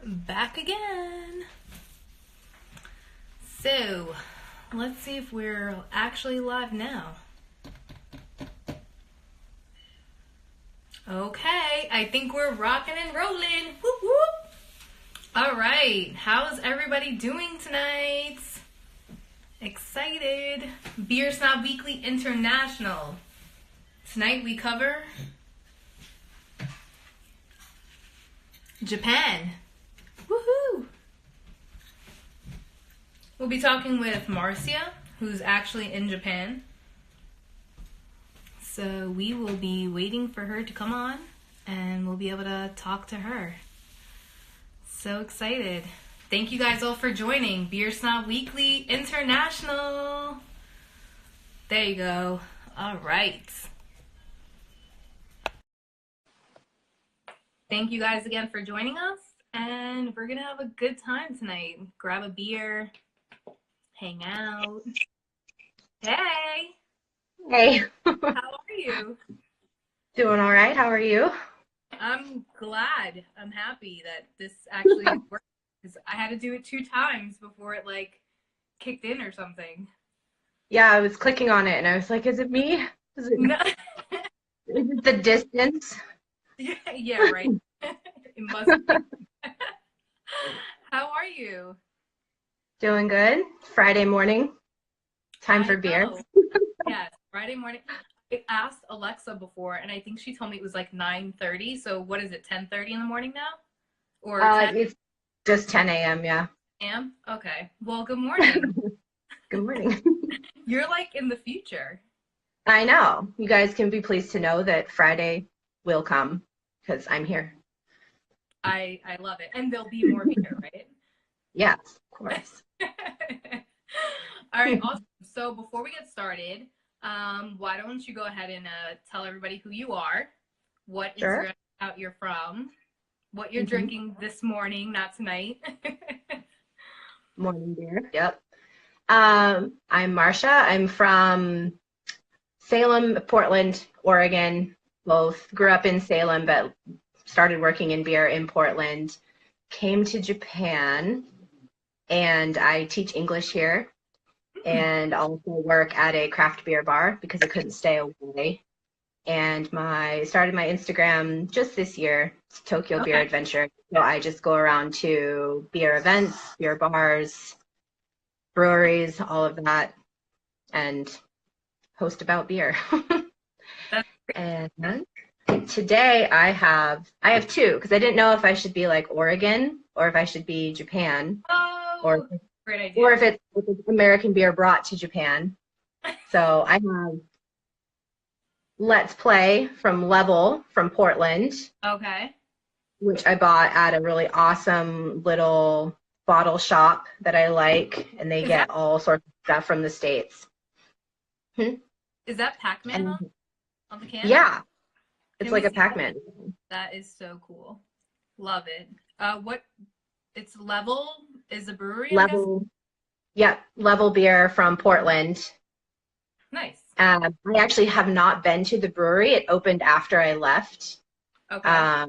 Back again. So, let's see if we're actually live now. Okay, I think we're rocking and rolling. Whoop whoop. All right, how's everybody doing tonight? Excited. Msbeersnob Weekly International. Tonight we cover Japan. Woohoo! We'll be talking with Marcia, who's actually in Japan. So we will be waiting for her to come on, and we'll be able to talk to her. So excited. Thank you guys all for joining Msbeersnob Weekly International. There you go. All right. Thank you guys again for joining us, and we're going to have a good time tonight. Grab a beer, hang out. Hey! Hey. How are you? Doing all right. How are you? I'm glad. I'm happy that this actually worked, because I had to do it 2 times before it kicked in or something. Yeah, I was clicking on it and I was like, is it me? Is No. it the distance? Yeah, right. It must be. How are you? Doing good. Friday morning. Time for beer. Yes, Friday morning. I asked Alexa before, and I think she told me it was 9:30. So what is it, 10:30 in the morning now? Or 10 It's just 10 a.m., yeah. a.m.? Okay. Well, good morning. Good morning. You're in the future. I know. You guys can be pleased to know that Friday will come because I'm here. I love it. And there'll be more beer, right? Yes, of course. All right, awesome. So before we get started, why don't you go ahead and tell everybody who you are, what Instagram account you're from, what you're drinking this morning, not tonight. Morning beer. Yep. I'm Marcia. I'm from Salem, Portland, Oregon. Both grew up in Salem, but started working in beer in Portland. Came to Japan, and I teach English here, and also work at a craft beer bar because I couldn't stay away. And started my Instagram just this year. It's Tokyo Beer Adventure. So I just go around to beer events, beer bars, breweries, all of that, and post about beer. And today I have 2 because I didn't know if I should be like Oregon or if I should be Japan. Oh, great idea. Or if it's American beer brought to Japan. So I have Let's Play from Level from Portland. Okay. Which I bought at a really awesome little bottle shop that I like, and they get all sorts of stuff from the States. Is that Pac-Man on the can? Yeah. It's like a Pac-Man. That is so cool. Love it. It's Level is a brewery? Level. Yeah, Level Beer from Portland. Nice. I actually have not been to the brewery. It opened after I left. Okay.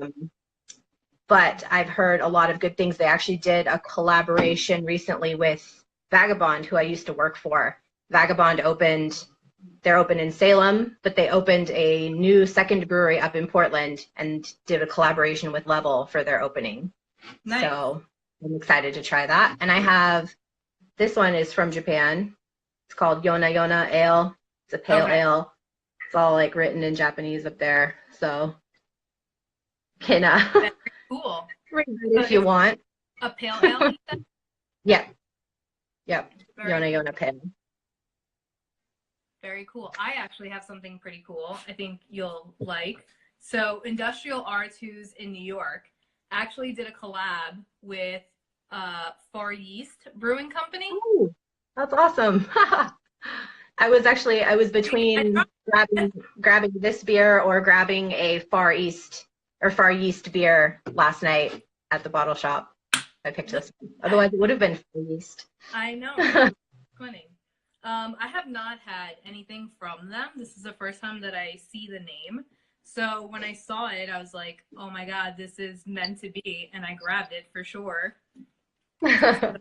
But I've heard a lot of good things. They actually did a collaboration recently with Vagabond, who I used to work for. Vagabond they're open in Salem, but they opened a new second brewery up in Portland and did a collaboration with Level for their opening. Nice. So I'm excited to try that. And this one is from Japan. It's called Yona Yona Ale. It's a pale ale. It's all written in Japanese up there. So can That's cool. read it if you want. A pale ale? Yeah. Yep. Yona Yona pale. Very cool. I actually have something pretty cool I think you'll like. So Industrial R2s in New York actually did a collab with Far East Brewing Company. Oh, that's awesome. I was between grabbing this beer or grabbing a Far East beer last night at the bottle shop. I picked this one. Otherwise it would have been Far East. I know. Funny. I have not had anything from them. This is the first time that I see the name. So when I saw it, I was like, oh my God, this is meant to be. And I grabbed it for sure. So I'm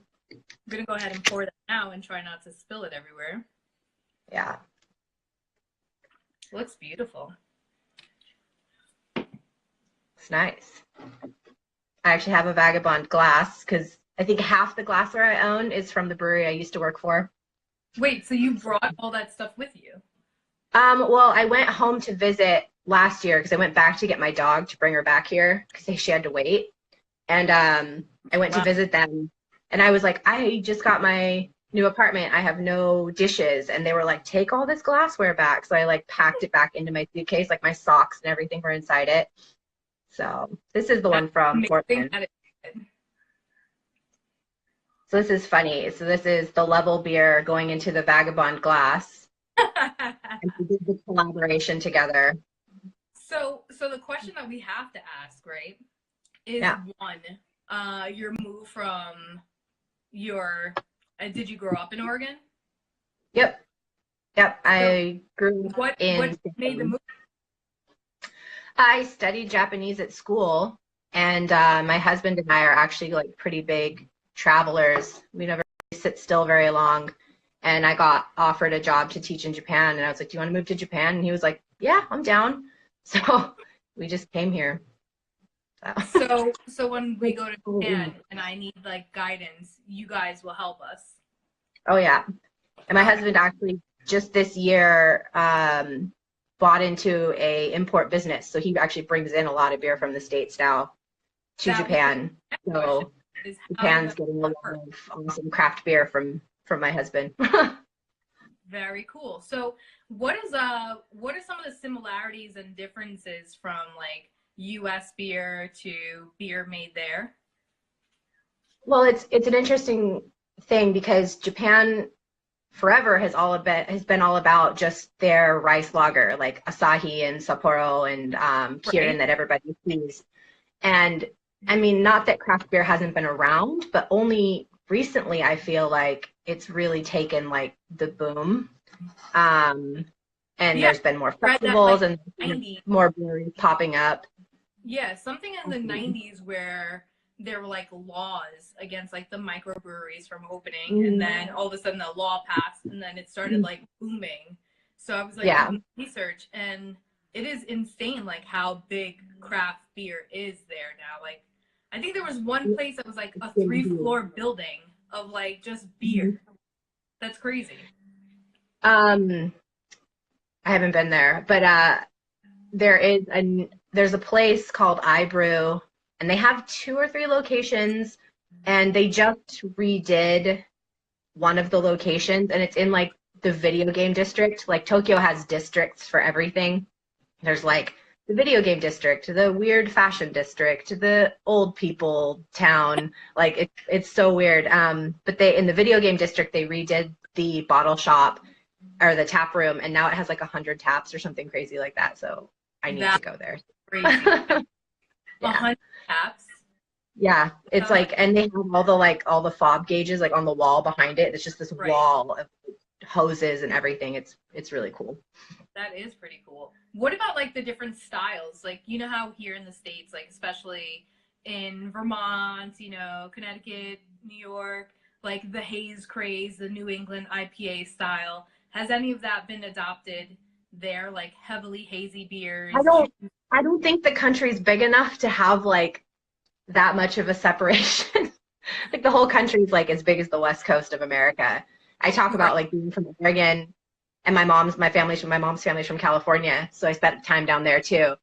going to go ahead and pour that now and try not to spill it everywhere. Yeah. Looks beautiful. It's nice. I actually have a Vagabond glass because I think half the glassware I own is from the brewery I used to work for. Wait, so you brought all that stuff with you? Well, I went home to visit last year because I went back to get my dog to bring her back here because she had to wait. And I went to visit them, and I was like, I just got my new apartment. I have no dishes. And they were like, take all this glassware back. So I like packed it back into my suitcase, like my socks and everything were inside it. So this is the one from Portland. So this is funny. So this is the Level beer going into the Vagabond glass. And we did the collaboration together. So the question that we have to ask, right, is one, your move from your, did you grow up in Oregon? Yep. Yep. So I grew up in. What made the move? I studied Japanese at school, and my husband and I are actually like pretty big travelers. We never sit still very long. And I got offered a job to teach in Japan, and I was like, do you want to move to Japan? And he was like, yeah, I'm down. So we just came here. So when we go to Japan and I need like guidance, you guys will help us. Oh yeah. And my husband actually just this year bought into a import business. So he actually brings in a lot of beer from the States now to Japan. So Japan's getting a lot of awesome craft beer from my husband. Very cool. So what are some of the similarities and differences from like US beer to beer made there? Well, it's an interesting thing because Japan forever has been all about just their rice lager, like Asahi and Sapporo and Kirin that everybody sees. And I mean, not that craft beer hasn't been around, but only recently I feel like it's really taken like the boom. And there's been more festivals and more breweries popping up. Yeah, something in the 90s where there were like laws against like the microbreweries from opening, and then all of a sudden the law passed, and then it started like booming. So I was like doing research, and it is insane like how big craft beer is there now. Like I think there was one place that was like a 3-floor building of like just beer. That's crazy. I haven't been there, but there's a place called iBrew, and they have 2 or 3 locations, and they just redid one of the locations, and it's in like the video game district. Like Tokyo has districts for everything. There's like the video game district, the weird fashion district, the old people town. Like it's so weird. But in the video game district, they redid the bottle shop or the tap room, and now it has like 100 taps or something crazy like that. So I need to go there. Crazy. 100 taps. Yeah, it's like, and they have all the fob gauges like on the wall behind it. It's just this wall of hoses and everything. It's really cool. That is pretty cool. What about like the different styles? Like, you know how here in the States, like especially in Vermont, you know, Connecticut, New York, like the haze craze, the New England IPA style. Has any of that been adopted there, like heavily hazy beers? I don't think the country's big enough to have like that much of a separation. Like the whole country's like as big as the West Coast of America. I talk about like being from Oregon, and my mom's family's from California, so I spent time down there too.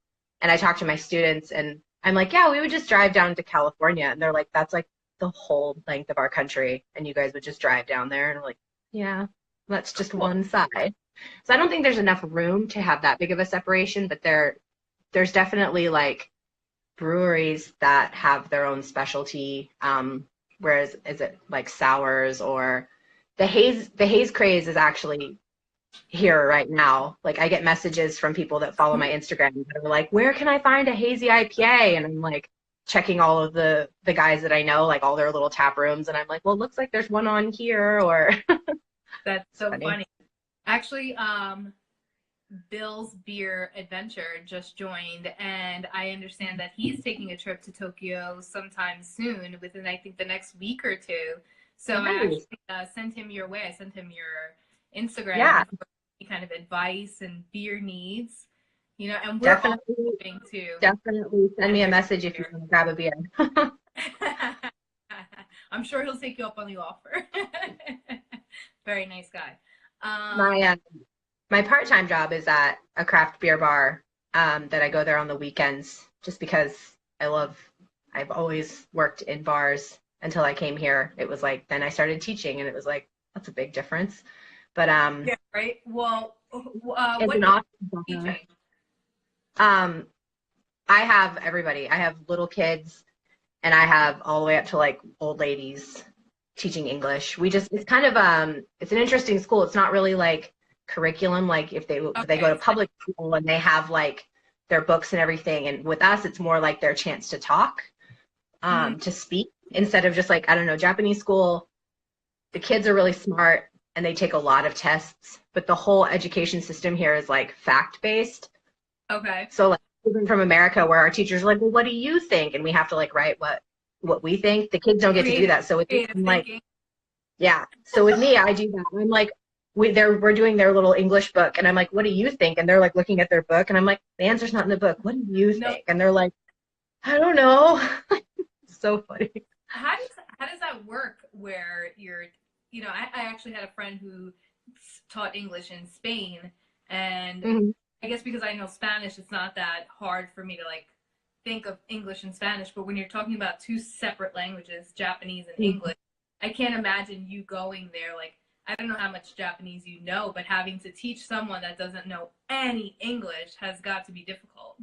And I talk to my students, and I'm like, yeah, we would just drive down to California, and they're like, that's like the whole length of our country, and you guys would just drive down there, and I'm like, yeah, that's just one side. So I don't think there's enough room to have that big of a separation, but there's definitely like breweries that have their own specialty. Whereas is it like sours or the haze craze is actually here right now. Like I get messages from people that follow my Instagram that are like, where can I find a hazy IPA? And I'm like checking all of the guys that I know, like all their little tap rooms, and I'm like, well, it looks like there's one on here. Or that's so funny. Actually, Bill's Beer Adventure just joined, and I understand that he's taking a trip to Tokyo sometime soon, within I think the next week or two. So I Nice. actually sent him your way. I sent him your Instagram Yeah, for any kind of advice and beer needs, and we're all definitely, hoping to definitely send me a enter message if you beer. want to grab a beer. I'm sure he'll take you up on the offer. Very nice guy. My my part-time job is at a craft beer bar that I go there on the weekends just because I've always worked in bars until I came here. It was like then I started teaching and it was like that's a big difference. But Yeah, right. Well, it's what an age awesome are you bar. teaching? Um, I have everybody. I have little kids and I have all the way up to like old ladies teaching English. It's kind of it's an interesting school. It's not really like curriculum like if they go Okay, to public school and they have like their books and everything, and with us it's more like their chance to talk, mhm. to speak instead of just like I don't know, Japanese school, the kids are really smart and they take a lot of tests, but the whole education system here is like fact based. Okay. So like even from America where our teachers are like, well, what do you think? And we have to like write what we think. The kids don't get to do Creative, that. So with me, creative I'm like, thinking. yeah. So with me, I do that. I'm like, we're doing their little English book, and I'm like, what do you think? And they're like looking at their book, and I'm like, the answer's not in the book. What do you No, think? And they're like, I don't know. It's so funny. how does that work? Where I actually had a friend who taught English in Spain, and Mhm. I guess because I know Spanish, it's not that hard for me to like think of English and Spanish. But when you're talking about two separate languages, Japanese and English, I can't imagine you going there. Like, I don't know how much Japanese you know, but having to teach someone that doesn't know any English has got to be difficult.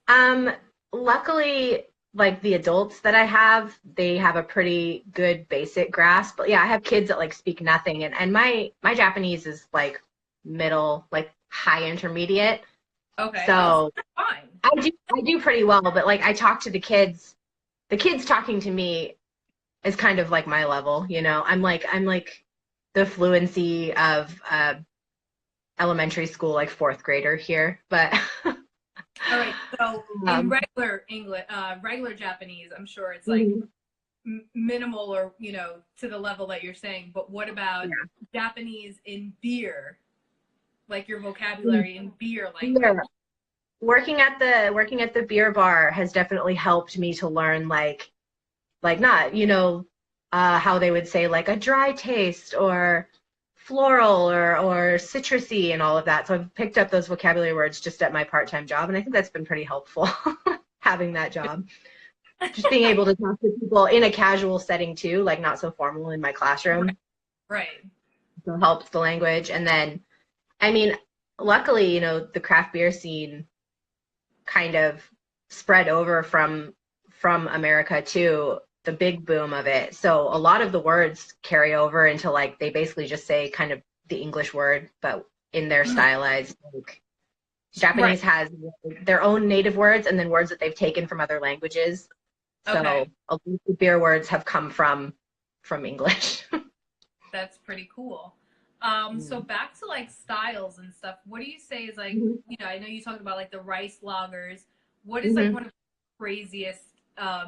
Um, Luckily, like the adults that I have, they have a pretty good basic grasp. But yeah, I have kids that like speak nothing, and my Japanese is like middle, like high intermediate. Okay. Oh, so So that's fine. I do pretty well, but like I talk to the kids. The kids talking to me is kind of like my level, you know. I'm like the fluency of elementary school, like fourth grader here. But All right. So in um, regular English, regular Japanese, I'm sure it's like mhm, minimal or to the level that you're saying. But what about yeah. Japanese in beer? Like your vocabulary in beer Yeah. language. Working at the beer bar has definitely helped me to learn like not, how they would say like a dry taste or floral or citrusy and all of that. So I've picked up those vocabulary words just at my part-time job, and I think that's been pretty helpful having that job. Just being able to talk to people in a casual setting too, like not so formal in my Right. classroom, Right. so helps the language. And then, I mean, luckily, the craft beer scene kind of spread over from America to the big boom of it. So a lot of the words carry over into like they basically just say kind of the English word, but in their Mhm. stylized like Right. Japanese has their own native words and then words that they've taken from other languages. Okay. So a lot of the beer words have come from English. That's pretty cool. So Mm. back to like styles and stuff. What do you say is like, Mhm. I know you talked about like the rice lagers. What is like Mhm. one of the craziest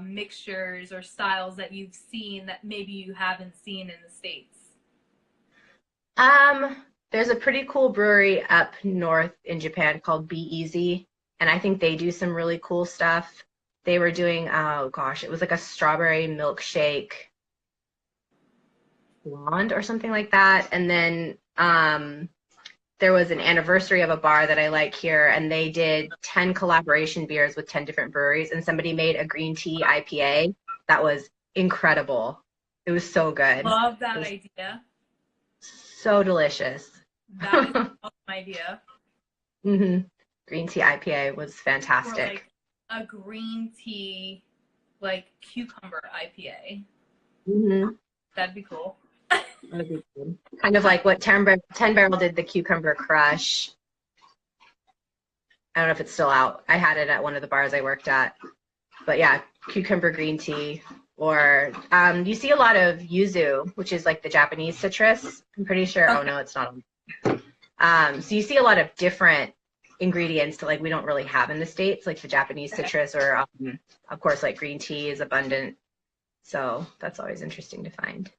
mixtures or styles that you've seen that maybe you haven't seen in the States? There's a pretty cool brewery up north in Japan called Be Easy, and I think they do some really cool stuff. They were doing, oh gosh, it was like a strawberry milkshake blonde or something like that. And then there was an anniversary of a bar that I like here, and they did 10 collaboration beers with 10 different breweries, and somebody made a green tea IPA that was incredible. It was so good. Love It that was idea. so delicious. That is an awesome idea. hmm Green tea IPA was Or fantastic. like a green tea, like cucumber IPA. hmm That'd be cool. That'd be good. Kind of like what 10 Barrel did the Cucumber Crush. I don't know if it's still out. I had it at one of the bars I worked at. But yeah, cucumber green tea. Or you see a lot of yuzu, which is like the Japanese citrus. I'm pretty sure. Oh Okay. no, it's not. So you see a lot of different ingredients that like we don't really have in the States, like the Japanese citrus, or of course like green tea is abundant. So that's always interesting to find.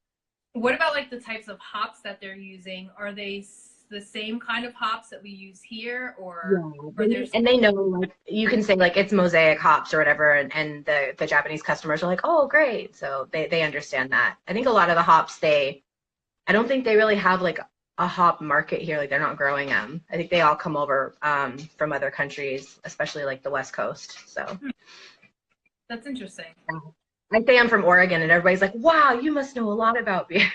What about like the types of hops that they're using? Are they the same kind of hops that we use here, Yeah, or there's and they know, like you can say like it's mosaic hops or whatever, and the Japanese customers are like, oh great, so they understand that. I think a lot of the hops I don't think they really have like a hop market here, like they're not growing them. I think they all come over from other countries, especially like the West Coast. So that's interesting. yeah. I say I'm from Oregon, and everybody's like, wow, you must know a lot about beer.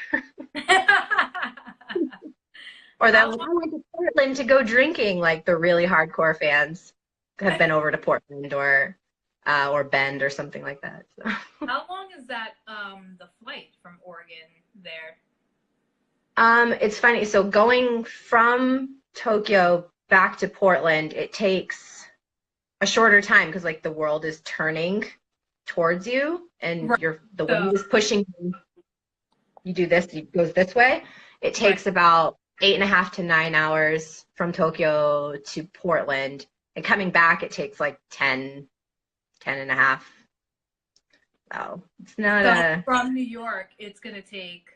Or they're like, I went to Portland to go drinking. Like the really hardcore fans have been over to Portland or Bend or something like that. So. How long is that the flight from Oregon there? It's funny. So going from Tokyo back to Portland, it takes a shorter time because like the world is turning towards you, and Right. the wind is pushing you. You do this, it goes this way. It takes about 8.5 to 9 hours from Tokyo to Portland, and coming back it takes like 10 and a half. So it's not from New York it's gonna take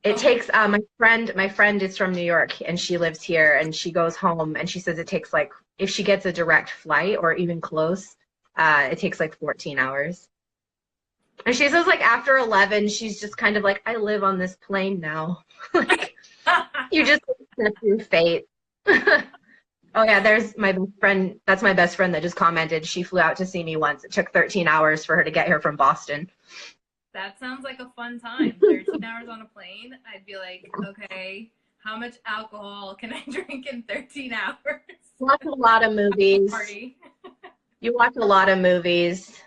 it takes my friend is from New York, and she lives here, and she goes home, and she says it takes like, if she gets a direct flight or even close, it takes like 14 hours. And she says like after 11 she's just kind of like, I live on this plane now. Like you just accept your fate. Oh yeah, there's my best friend. That's my best friend that just commented. She flew out to see me once. It took 13 hours for her to get here from Boston. That sounds like a fun time. 13 hours on a plane. I'd be like, okay, how much alcohol can I drink in 13 hours? Watch a lot of movies. Party. You watch a lot of movies.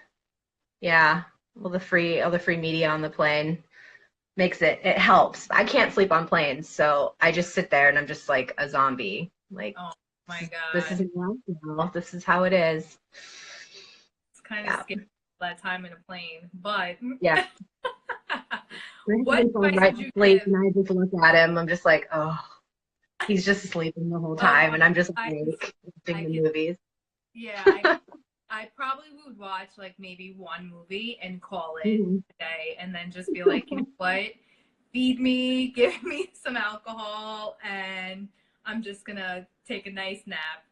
Yeah. All the free media on the plane makes it helps. I can't sleep on planes, so I just sit there and I'm just like a zombie. Like, oh my god, this is now. This is how it is. It's kind of scary that time in a plane, but yeah. What advice right would you sleep, give? and I just look at him. I'm just like, oh, he's just sleeping the whole time, and I'm just awake watching the movies. Yeah, I probably would watch like maybe one movie and call it a day, and then just be like, you know what, feed me, give me some alcohol, and I'm just gonna take a nice nap.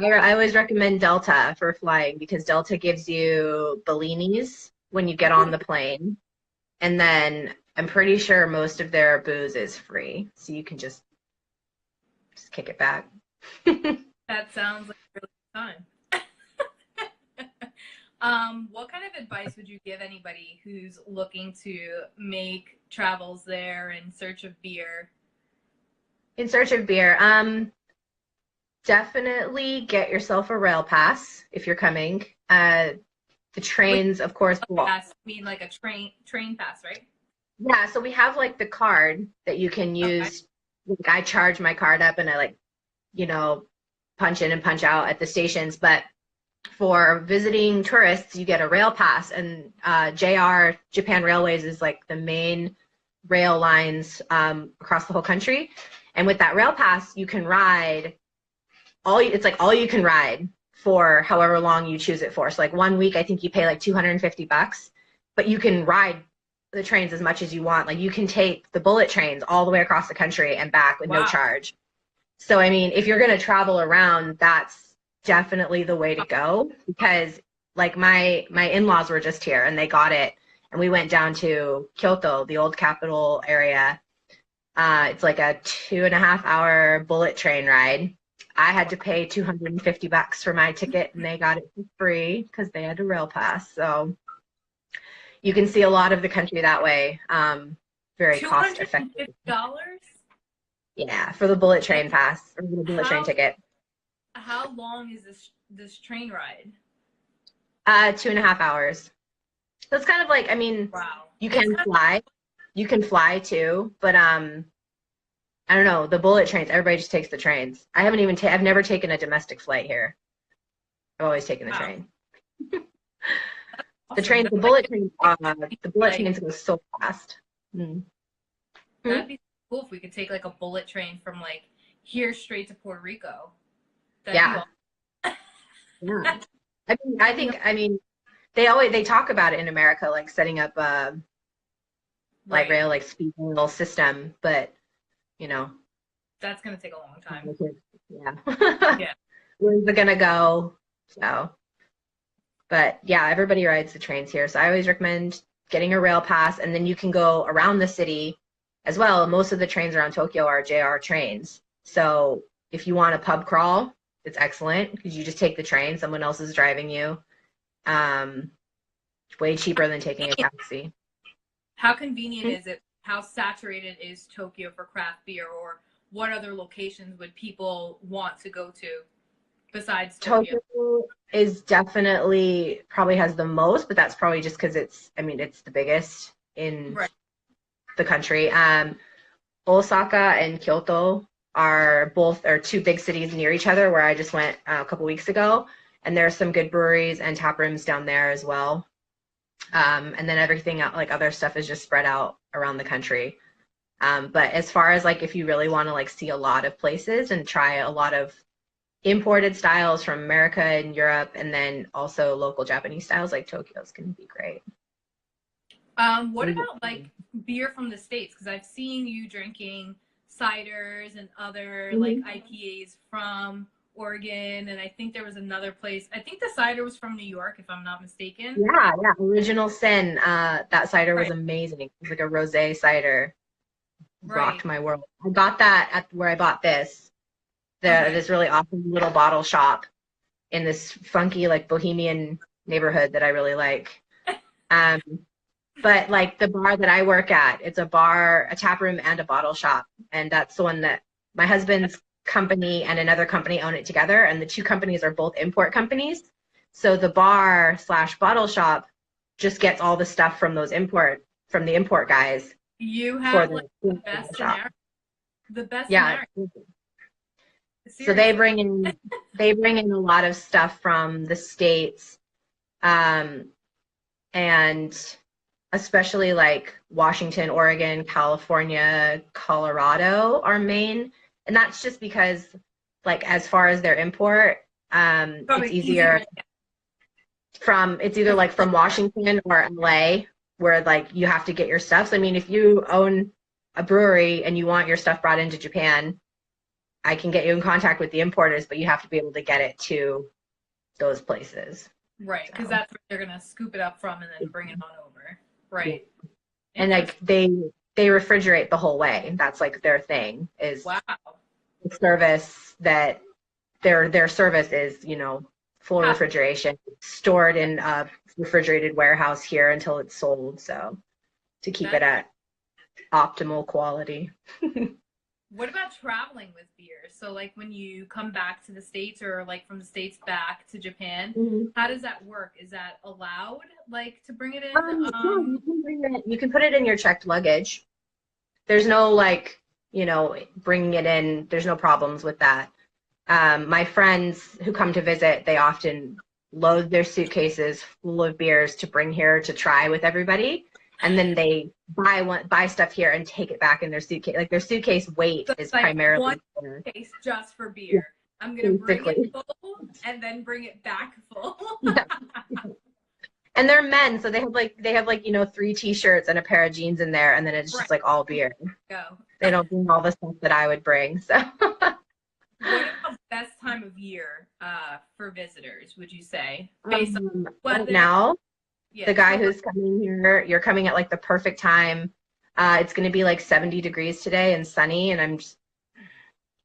I always recommend Delta for flying, because Delta gives you Bellinis when you get on the plane, and then I'm pretty sure most of their booze is free, so you can just kick it back. That sounds like really fun. What kind of advice would you give anybody who's looking to make travels there in search of beer? In search of beer, definitely get yourself a rail pass if you're coming. The trains, of course. Pass, mean like a train pass, right? Yeah, so we have like the card that you can use. Okay. Like, I charge my card up and I like, punch in and punch out at the stations. But for visiting tourists, you get a rail pass, and JR, Japan Railways, is like the main rail lines across the whole country. And with that rail pass, you can ride it's like all you can ride for however long you choose it for. So like 1 week, I think you pay like $250, but you can ride the trains as much as you want. Like you can take the bullet trains all the way across the country and back with no charge. So, I mean, if you're going to travel around, that's definitely the way to go, because like my in-laws were just here and they got it, and we went down to Kyoto, the old capital area. It's like a 2.5-hour bullet train ride. I had to pay $250 for my ticket, and they got it for free because they had a rail pass. So you can see a lot of the country that way. Very cost effective. $250? Yeah, for the bullet train pass, or the bullet train ticket. How long is this train ride? 2.5 hours. So it's kind of like, I mean, wow. You can fly. You can fly too, but I don't know, the bullet trains, everybody just takes the trains. I've never taken a domestic flight here. I've always taken the train. Awesome. The bullet trains go so fast. That'd be cool if we could take like a bullet train from like here straight to Puerto Rico. That'd be Yeah. all. Yeah. I mean, they talk about it in America, like setting up light Right. rail, like speed rail system, but you know, That's gonna take a long time. yeah. Yeah. Where's it gonna go? So, but yeah, everybody rides the trains here. So I always recommend getting a rail pass, and then you can go around the city as well. Most of the trains around Tokyo are JR trains. So if you want a pub crawl, it's excellent because you just take the train, someone else is driving you. Um, Way cheaper than taking a taxi. How convenient is it? How saturated is Tokyo for craft beer, or what other locations would people want to go to besides Tokyo? Tokyo is definitely probably has the most, but that's probably just because it's the biggest in Right. the country. Osaka and Kyoto are two big cities near each other where I just went a couple weeks ago, and there are some good breweries and tap rooms down there as well. And then everything like other stuff is just spread out around the country. But as far as like if you really want to like see a lot of places and try a lot of imported styles from America and Europe, and then also local Japanese styles, like Tokyo's can be great. What about like beer from the States? Because I've seen you drinking ciders and other like IPAs from Oregon, and I think there was another place. I think the cider was from New York, if I'm not mistaken. Yeah, Original Sin. That cider was Right. amazing. It was like a rosé cider. Right. Rocked my world. I got that at where I bought this. Okay. This really awesome little bottle shop in this funky like bohemian neighborhood that I really like. Um, but like the bar that I work at, it's a bar, a tap room, and a bottle shop, and that's the one that my husband's company and another company own it together, and the two companies are both import companies. So the bar slash bottle shop just gets all the stuff from the import guys You for have like the best shop. scenario. The best Yeah. scenario. So Seriously. they bring in a lot of stuff from the States, and especially like Washington, Oregon, California, Colorado are main. And that's just because like as far as their import, it's easier it's either like from Washington or LA where like you have to get your stuff. So I mean if you own a brewery and you want your stuff brought into Japan, I can get you in contact with the importers, but you have to be able to get it to those places. Right, because that's where they're gonna scoop it up from and then bring it on over. Right. Yeah. And like they refrigerate the whole way. That's like their thing is wow. The service that their service is, full refrigeration, stored in a refrigerated warehouse here until it's sold. So to keep it at optimal quality. What about traveling with beer? So like when you come back to the States or like from the States back to Japan, how does that work? Is that allowed like to bring it in? You can put it in your checked luggage. There's no like, bringing it in. There's no problems with that. My friends who come to visit, they often load their suitcases full of beers to bring here to try with everybody. And then they buy stuff here and take it back in their suitcase. Like their suitcase weight is like primarily one case just for beer. Yeah. I'm gonna bring it full and then bring it back full. Yeah. And they're men, so they have 3 t-shirts and a pair of jeans in there, and then it's just like all beer. Go. They don't bring all the stuff that I would bring. So what about best time of year for visitors, would you say? Based on right now, the guy who's coming here, you're coming at like the perfect time. It's going to be like 70 degrees today and sunny, and it's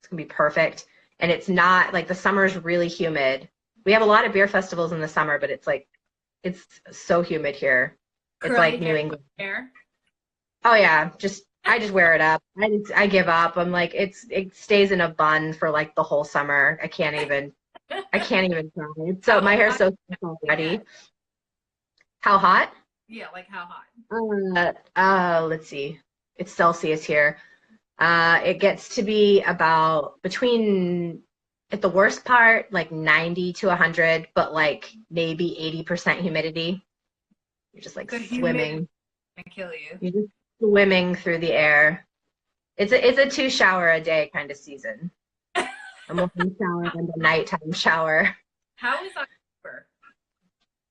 going to be perfect. And it's not like the summer's really humid. We have a lot of beer festivals in the summer, but it's so humid here. It's curly like New England. Hair? Oh yeah, I just wear it up. I give up. I'm like it stays in a bun for like the whole summer. I can't even try. So my hair's so thick already. How hot? Yeah, like how hot? Let's see. It's Celsius here. It gets to be about between, at the worst part, like 90 to 100, but like maybe 80% humidity. You're just like swimming. Can kill you. You're just swimming through the air. It's a 2 shower a day kind of season. A morning shower and a nighttime shower. How is October?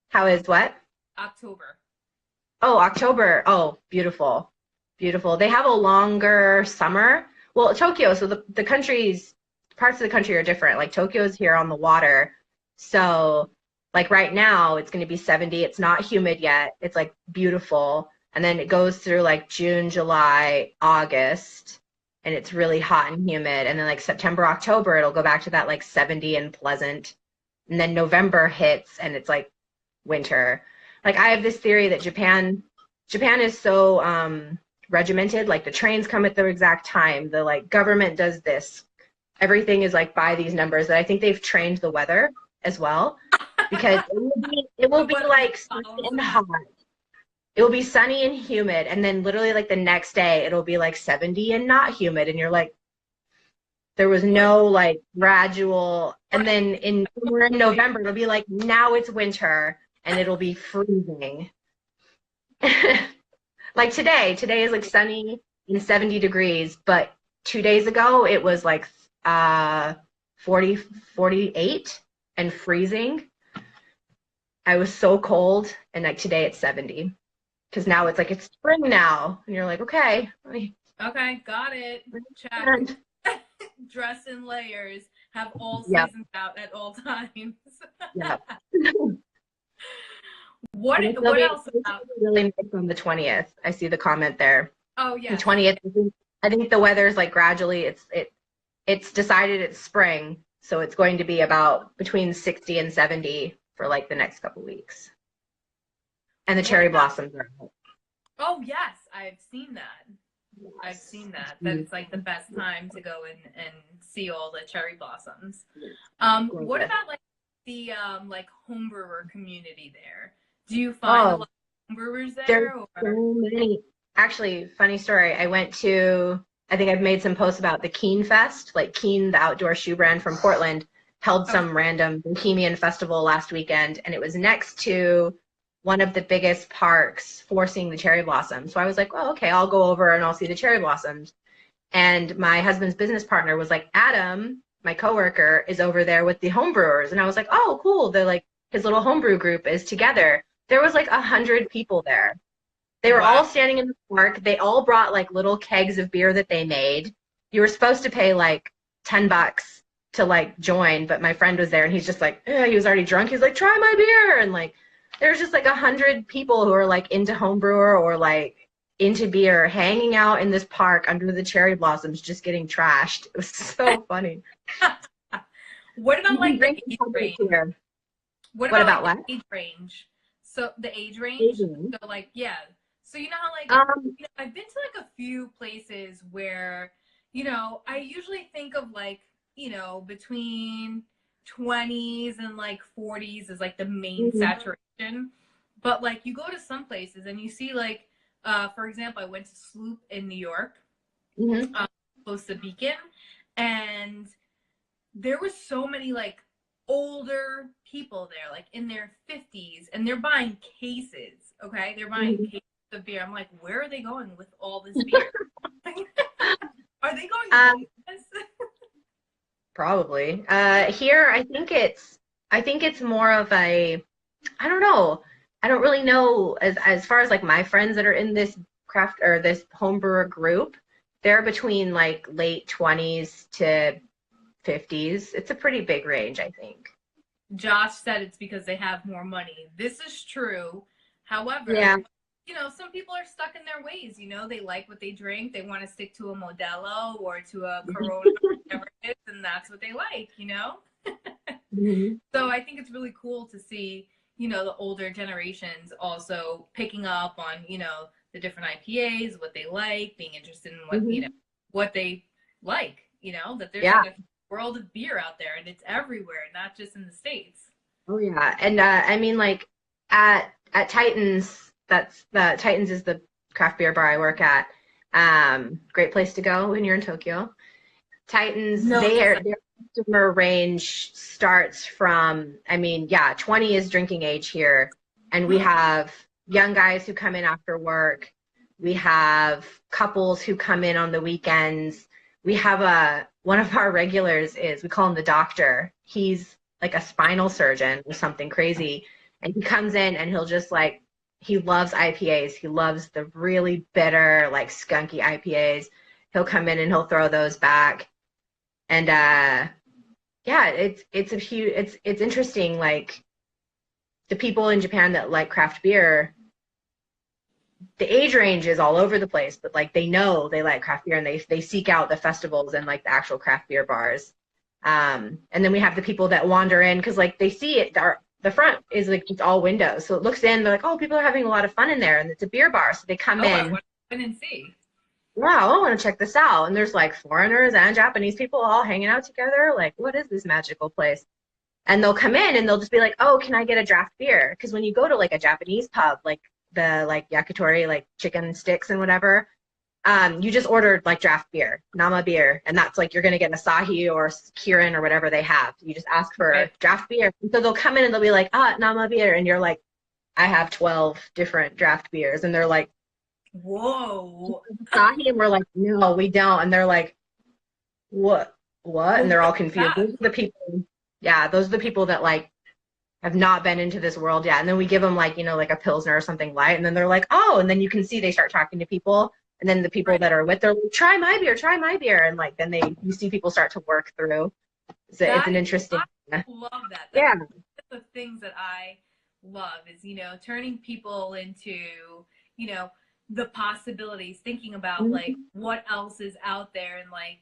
How is what? October. Oh, October. Oh, beautiful. Beautiful. They have a longer summer. Well, Tokyo, so the countries, parts of the country are different. Like Tokyo's here on the water. So, like right now, it's going to be 70. It's not humid yet. It's like beautiful. And then it goes through like June, July, August, and it's really hot and humid. And then like September, October, it'll go back to that like 70 and pleasant. And then November hits and it's like winter. Like I have this theory that Japan is so regimented. Like the trains come at the exact time. The like government does this. Everything is like by these numbers. That I think they've trained the weather as well, because it will be like sunny and hot. It will be sunny and humid, and then literally like the next day it'll be like 70 and not humid, and you're like, there was no like gradual. And then we're in November, it'll be like now it's winter and it'll be freezing. Like today is like sunny and 70 degrees, but 2 days ago it was like 40, 48 and freezing. I was so cold, and like today it's 70 because now it's like it's spring now, and you're like, okay. Okay, got it. Check. Dress in layers. Have all Yep. seasons out at all times. Yeah. What else about? Really nice on the 20th. I see the comment there. Oh yeah. The 20th. I think the weather's like gradually. It's decided it's spring, so it's going to be about between 60 and 70 for like the next couple weeks. And the cherry blossoms are out. Oh yes, I've seen that. I've seen that. That's like the best time to go and see all the cherry blossoms. What about like the like homebrewer community there? Do you find a lot of homebrewers there? There's so many. Actually, funny story. I think I've made some posts about the Keen Fest, like Keen, the outdoor shoe brand from Portland, held some random Bohemian festival last weekend, and it was next to one of the biggest parks for seeing the cherry blossoms. So I was like, oh, okay, I'll go over and I'll see the cherry blossoms. And my husband's business partner was like, Adam, my coworker, is over there with the homebrewers. And I was like, oh, cool. They're like, his little homebrew group is together. There was like 100 people there. They were all standing in the park. They all brought like little kegs of beer that they made. You were supposed to pay like $10 to like join, but my friend was there and he's just like, he was already drunk. He's like, try my beer. And like, there's just like 100 people who are like into homebrewer or like into beer hanging out in this park under the cherry blossoms, just getting trashed. It was so funny. What about like the age range? What about like, what? The age range? So the age range. So like, yeah. So you know how like I've been to like a few places where, I usually think of like, between 20s and like 40s is like the main saturation. But like you go to some places and you see like, for example, I went to Sloop in New York, close to Beacon, and there was so many like older people there, like in their 50s, and they're buying cases. Okay, they're buying cases of beer. I'm like, where are they going with all this beer? Are they going homeless? Probably. Here, I think it's more of a, I don't know. I don't really know as far as like my friends that are in this craft or this homebrewer group, they're between like late 20s to 50s. It's a pretty big range, I think. Josh said it's because they have more money. This is true. However, some people are stuck in their ways. They like what they drink. They want to stick to a Modelo or to a Corona, or whatever it is, and that's what they like, So I think it's really cool to see, the older generations also picking up on, the different IPAs, what they like, being interested in what, what they like, that there's like a world of beer out there and it's everywhere, not just in the States. Oh yeah. And I mean, like at Titans, Titans is the craft beer bar I work at. Great place to go when you're in Tokyo. Titans, their customer range starts from, 20 is drinking age here, and we have young guys who come in after work We have couples who come in on the weekends. We have one of our regulars is, we call him the doctor. He's like a spinal surgeon or something crazy. And he comes in and he'll just like, he loves IPAs. He loves the really bitter, like skunky IPAs. He'll come in and he'll throw those back. And yeah, it's a huge, it's interesting. Like the people in Japan that like craft beer, the age range is all over the place, but like they know they like craft beer and they seek out the festivals and like the actual craft beer bars. And then we have the people that wander in because like they see it. The front is like just all windows, so it looks in. They're like, oh, people are having a lot of fun in there, and it's a beer bar, so they come Oh, I in. want to come in and see. Wow, I want to check this out. And there's like foreigners and Japanese people all hanging out together. Like, what is this magical place? And they'll come in and they'll just be like, oh, can I get a draft beer? Because when you go to like a Japanese pub, like the like yakitori, like chicken sticks and whatever, you just ordered like draft beer, nama beer, and that's like you're gonna get an Asahi or Kirin or whatever they have. You just ask for draft beer. And so they'll come in and they'll be like, nama beer, and you're like, I have 12 different draft beers, and they're like, whoa, Asahi, and we're like, no, we don't, and they're like, what, and they're all confused. Those are the people, yeah, those are the people that like have not been into this world yet, and then we give them like like a Pilsner or something light, and then they're like, oh, and then you can see they start talking to people. And then the people that are with, they're like, try my beer. And like, then you see people start to work through. It's an interesting. I love that. Yeah. That's the things that I love is, turning people into, the possibilities, thinking about like what else is out there. And like,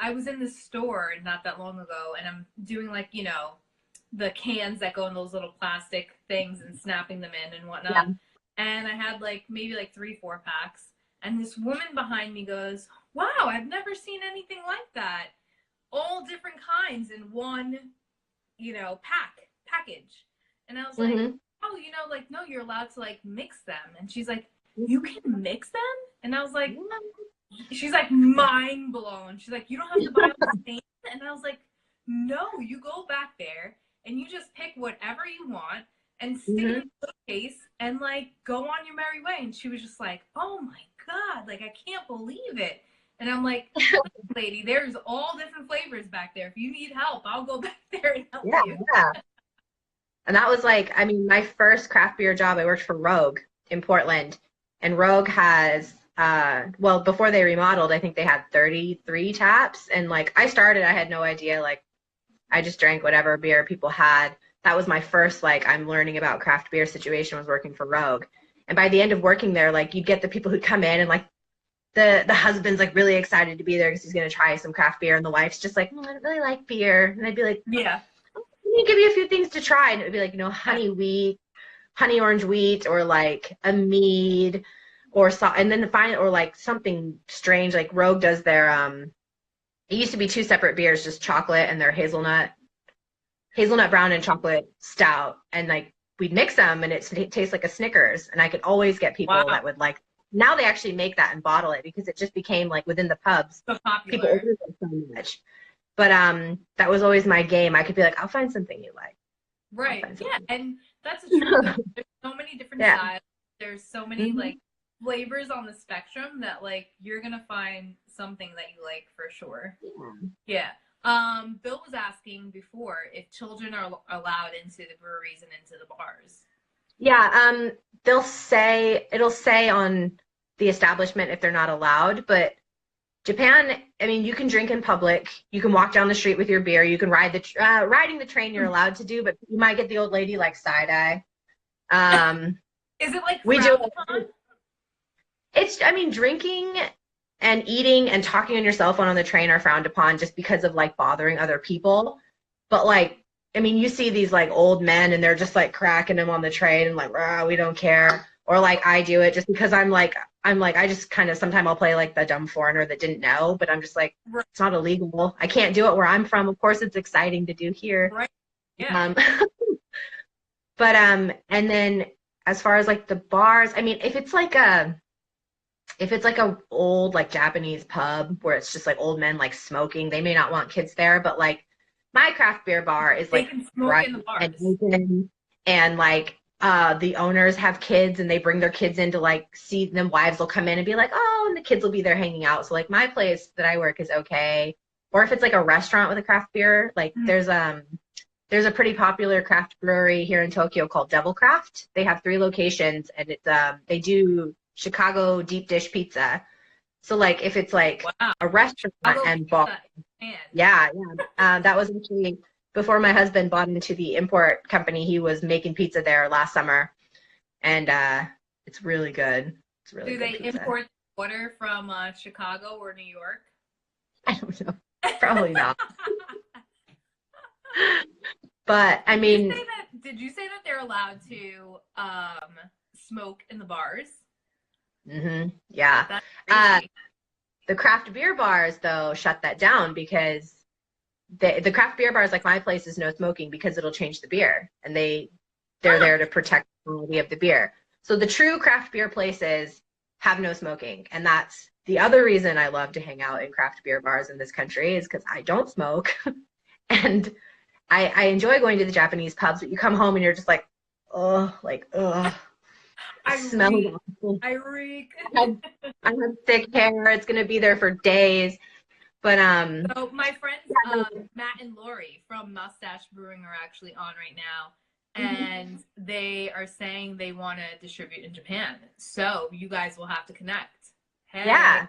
I was in this store not that long ago and I'm doing like, the cans that go in those little plastic things and snapping them in and whatnot. Yeah. And I had like maybe like 3-4 packs. And this woman behind me goes, wow, I've never seen anything like that. All different kinds in one, package. And I was like, oh, like, no, you're allowed to like mix them. And she's like, you can mix them? And I was like, she's like mind blown. She's like, you don't have to buy all the same. And I was like, no, you go back there and you just pick whatever you want and stick it in the case and like go on your merry way. And she was just like, oh my God, like I can't believe it. And I'm like, lady, there's all different flavors back there. If you need help, I'll go back there and help you. Yeah. And that was like, I mean, my first craft beer job, I worked for Rogue in Portland. And Rogue has, well, before they remodeled, I think they had 33 taps. And like I started, I had no idea. Like I just drank whatever beer people had. That was my first, like, I'm learning about craft beer situation, was working for Rogue. And by the end of working there, like, you'd get the people who come in and, like, the husband's, like, really excited to be there because he's going to try some craft beer. And the wife's just like, I don't really like beer. And I'd be like, yeah, let me give you a few things to try. And it would be like, honey orange wheat, or, like, a mead, or and then or, like, something strange. Like, Rogue does their, it used to be 2 separate beers, just chocolate and their hazelnut brown and chocolate stout, and like we'd mix them and it tastes like a Snickers. And I could always get people that would like, now they actually make that and bottle it because it just became like within the pubs, so popular. People order it so much. But that was always my game. I could be like, I'll find something you like. Right. Yeah, and that's a true thing. There's so many different styles. There's so many like flavors on the spectrum that like you're gonna find something that you like for sure. Yeah. Bill was asking before if children are allowed into the breweries and into the bars. Yeah, it'll say on the establishment if they're not allowed, but Japan, I mean, you can drink in public, you can walk down the street with your beer, you can ride riding the train you're allowed to do, but you might get the old lady like side eye. Is it like we do? It's, I mean, drinking and eating and talking on your cell phone on the train are frowned upon just because of like bothering other people. But like, I mean, you see these like old men and they're just like cracking them on the train and like, we don't care. Or like I do it just because I'm like, I just kind of, sometimes I'll play like the dumb foreigner that didn't know, but I'm just like, it's not illegal. I can't do it where I'm from. Of course it's exciting to do here. Right. Yeah. But, and then as far as like the bars, I mean, if it's like a old like Japanese pub where it's just like old men like smoking, they may not want kids there. But like my craft beer bar is like bright and open, and like the owners have kids and they bring their kids in to like see them. Wives will come in and be like, oh, and the kids will be there hanging out. So like my place that I work is okay. Or if it's like a restaurant with a craft beer, like there's a pretty popular craft brewery here in Tokyo called Devil Craft. They have 3 locations, and it's they do Chicago deep dish pizza. So like if it's like Wow. a restaurant and bar, Man. yeah, yeah. That was actually before my husband bought into the import company. He was making pizza there last summer, and it's really good. It's really Do good they pizza. import water from Chicago or New York? I don't know. Probably not. But I mean, Did you say that they're allowed to smoke in the bars? yeah. That's crazy. The craft beer bars though shut that down because the craft beer bars like my place is no smoking because it'll change the beer, and they're there to protect the quality of the beer. So the true craft beer places have no smoking, and that's the other reason I love to hang out in craft beer bars in this country is because I don't smoke, and I enjoy going to the Japanese pubs. But you come home and you're just like I smells reek. awful. I reek. I have thick hair. It's gonna be there for days. But So my friends Matt and Lori from Mustache Brewing are actually on right now, and they are saying they want to distribute in Japan. So you guys will have to connect. Hey. yeah,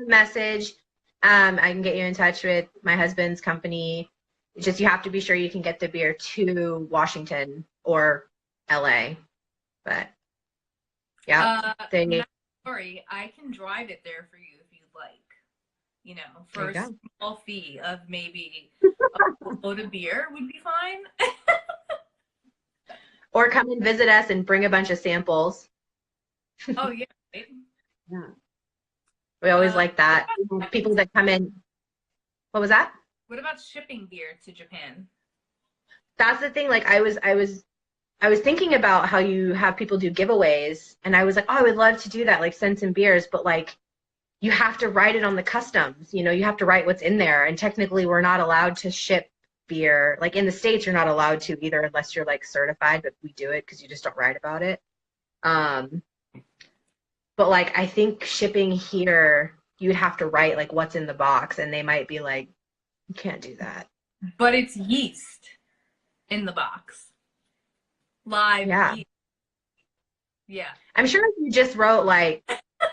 message. I can get you in touch with my husband's company. It's just you have to be sure you can get the beer to Washington or LA. But yeah, Matt, Lori, I can drive it there for you if you'd like. You know, for a small fee of maybe a load of beer would be fine. Or come and visit us and bring a bunch of samples. Oh, yeah. Right? Yeah. We always like that. People that come in. What was that? What about shipping beer to Japan? That's the thing. Like I was thinking about how you have people do giveaways, and I was like, oh, I would love to do that, like send some beers, but like you have to write it on the customs. You know, you have to write what's in there, and technically we're not allowed to ship beer. Like in the States, you're not allowed to either unless you're like certified, but we do it because you just don't write about it. But like I think shipping here, you'd have to write like what's in the box, and they might be like, you can't do that. But it's yeast in the box. Live yeast. Yeah. I'm sure if you just wrote like,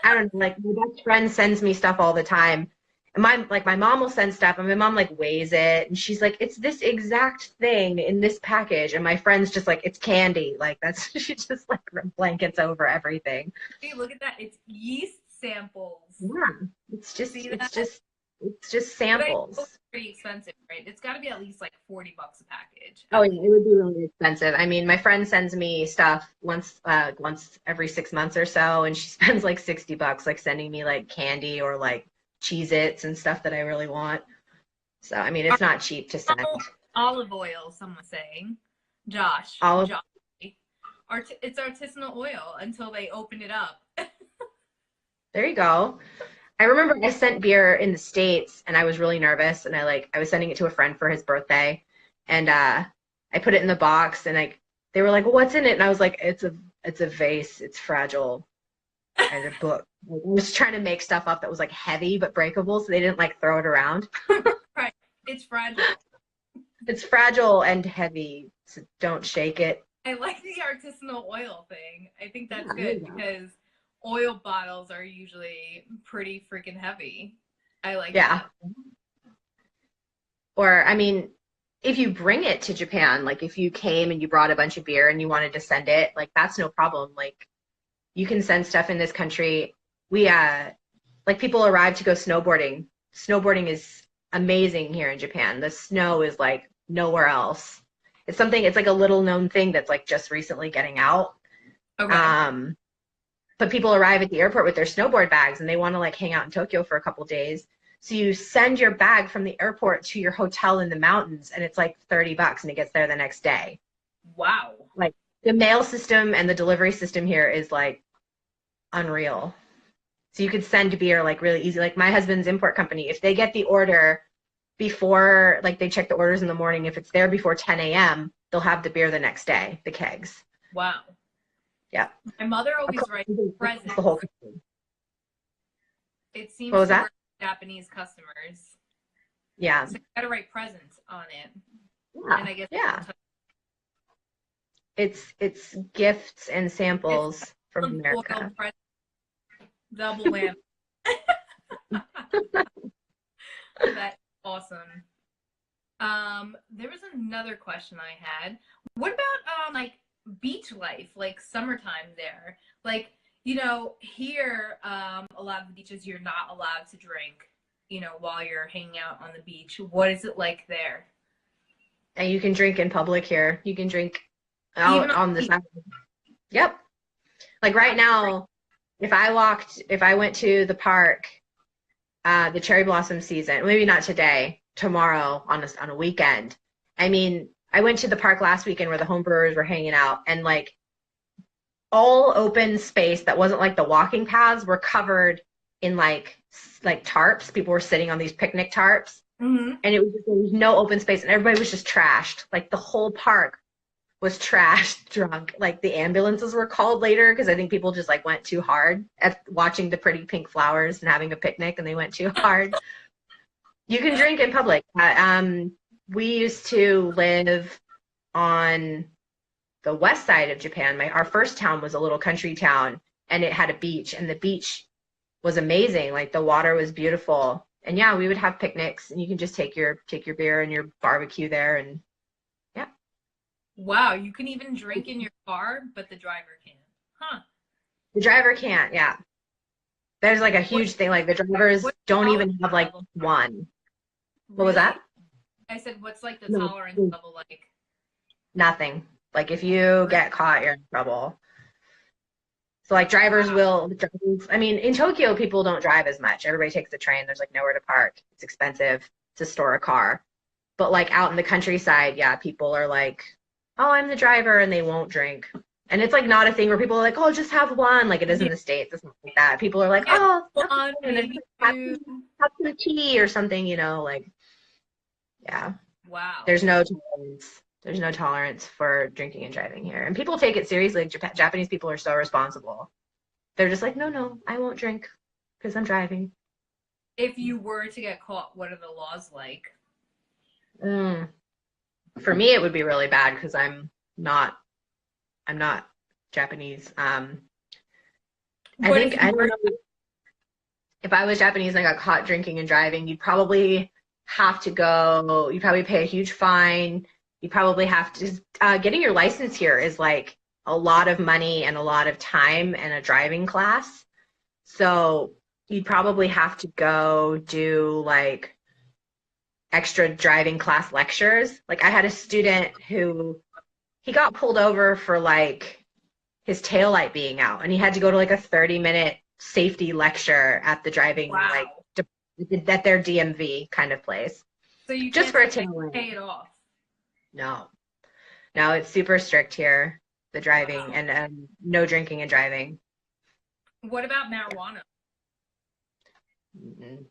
I don't know, like my best friend sends me stuff all the time. And my mom will send stuff and my mom like weighs it and she's like, it's this exact thing in this package. And my friend's just like, it's candy. Like that's, she just like blankets over everything. Hey, look at that. It's yeast samples. Yeah. It's just samples. It's pretty expensive, right? It's got to be at least like $40 a package. Oh, yeah, it would be really expensive. I mean, my friend sends me stuff once every 6 months or so, and she spends like $60 like sending me like candy or like Cheez-Its and stuff that I really want. So, I mean, it's not cheap to send. Olive oil, someone's saying. Josh. It's artisanal oil until they open it up. There you go. I remember I sent beer in the States and I was really nervous and I was sending it to a friend for his birthday and I put it in the box and they were like, well, what's in it? And I was like, it's a vase, it's fragile. And a book. I was trying to make stuff up that was like heavy but breakable so they didn't like throw it around. Right. It's fragile. It's fragile and heavy, so don't shake it. I like the artisanal oil thing. I think that's good because oil bottles are usually pretty freaking heavy. I like that. Or, I mean, if you bring it to Japan, like if you came and you brought a bunch of beer and you wanted to send it, like that's no problem. Like you can send stuff in this country. We, like people arrive to go snowboarding. Snowboarding is amazing here in Japan. The snow is like nowhere else. It's like a little known thing that's like just recently getting out. Okay. But people arrive at the airport with their snowboard bags and they want to like hang out in Tokyo for a couple of days. So you send your bag from the airport to your hotel in the mountains and it's like $30 and it gets there the next day. Wow. Like the mail system and the delivery system here is like unreal. So you could send beer like really easy. Like my husband's import company, if they get the order before, like they check the orders in the morning, if it's there before 10 a.m., they'll have the beer the next day, the kegs. Wow. Yeah. My mother Of always course, writes that's the presents. whole thing. It What seems was to that? work with Japanese customers. Yeah. So you gotta write presents on it. And Yeah. I guess Yeah. It's gifts and it's samples from foiled America. present, double whammy. That's awesome. There was another question I had. What about like beach life, like summertime there? Like, here, a lot of the beaches you're not allowed to drink, while you're hanging out on the beach. What is it like there? And you can drink in public here. You can drink Even out on on the the beach? side. Yep. Like right now, if I went to the park, the cherry blossom season, maybe not today, tomorrow on a weekend. I mean, I went to the park last weekend where the home brewers were hanging out, and like all open space that wasn't like the walking paths were covered in like tarps. People were sitting on these picnic tarps, Mm-hmm. and there was no open space, and everybody was just trashed. Like the whole park was trashed drunk. Like the ambulances were called later because I think people just like went too hard at watching the pretty pink flowers and having a picnic, and they went too hard. You can drink in public. We used to live on the west side of Japan. Our first town was a little country town, and it had a beach, and the beach was amazing. Like the water was beautiful, and yeah, we would have picnics, and you can just take your beer and your barbecue there, and yeah. Wow, you can even drink in your car, but the driver can't. Huh. The driver can't. Yeah, there's like a What huge thing. Like the drivers what's the don't tolerance even have like level? one. What was Really? that? I said, what's like the No, tolerance level like? nothing. Like if you Really? get caught, you're in trouble. So like drivers Wow. will, I mean, in Tokyo, people don't drive as much. Everybody takes the train. There's like nowhere to park. It's expensive to store a car. But like out in the countryside, yeah, people are like, oh, I'm the driver, and they won't drink. And it's like not a thing where people are like, oh, just have one, like it is in Yeah, the States. It's not like that. People are like, yeah, oh, have one, one, and maybe have two. have some tea or something, like, yeah. Wow. There's no tolerance. There's no tolerance for drinking and driving here. And people take it seriously. Like Japanese people are so responsible. They're just like, no, no, I won't drink because I'm driving. If you were to get caught, what are the laws like? Mm. For me, it would be really bad because not, I'm not Japanese. But if I you don't were, know if I was Japanese and I got caught drinking and driving, you'd probably have to go, you'd probably pay a huge fine. You probably have to, getting your license here is like a lot of money and a lot of time and a driving class. So you'd probably have to go do like extra driving class lectures. Like I had a student who he got pulled over for like his taillight being out, and he had to go to like a 30-minute safety lecture at the driving like wow. at their DMV kind of place So you just can't for a like taillight. pay it off. No, no, it's super strict here, the driving, Wow. and no drinking and driving. What about marijuana?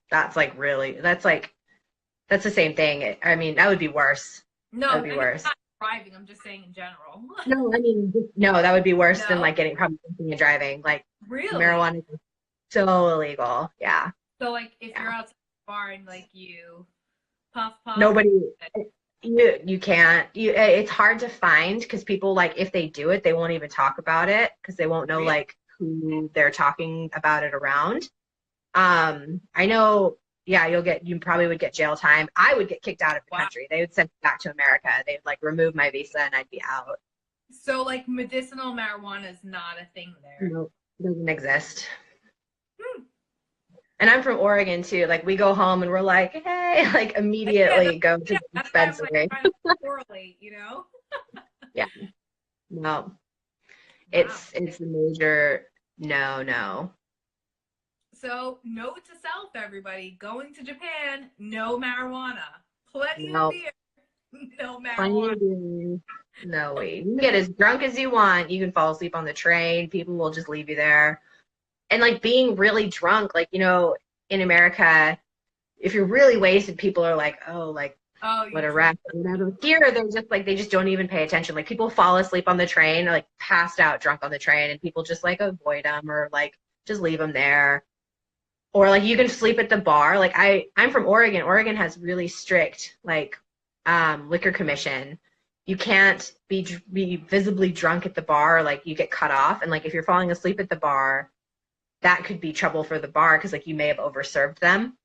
That's like really, that's the same thing. I mean, that would be worse. That would No, be I know worse. not driving. I'm just saying in general. No, I mean, no, that would be worse than No, like getting probably drinking and driving. Like really. marijuana is so illegal. Yeah, So like, if yeah. you're outside the bar and like you puff, Nobody, you can't. It's hard to find because people like if they do it, they won't even talk about it because they won't know really? like who they're talking about it around. I know. Yeah, you probably would get jail time. I would get kicked out of the Wow. country. They would send me back to America. They'd like remove my visa and I'd be out. So like, medicinal marijuana is not a thing there. No, it doesn't exist. Hmm. And I'm from Oregon too. Like we go home and we're like, hey, like Yeah, immediately go to yeah. the That's why I'm like dispensary. trying to correlate. Yeah, no, Wow. it's a major no, no. So note to self, everybody: going to Japan, no marijuana. Plenty of No, beer, no plenty marijuana. of beer. No way. You can get as drunk as you want. You can fall asleep on the train. People will just leave you there. And like being really drunk, like, in America, if you're really wasted, people are like, oh, like Oh, what you a true. wreck. Or whatever. Here, they're just like, they just don't even pay attention. Like people fall asleep on the train or like passed out drunk on the train and people just like avoid them or like just leave them there. Or like you can sleep at the bar. Like I'm from Oregon. Oregon has really strict like liquor commission. You can't be visibly drunk at the bar, or, like you get cut off. And like if you're falling asleep at the bar, that could be trouble for the bar because like you may have overserved them.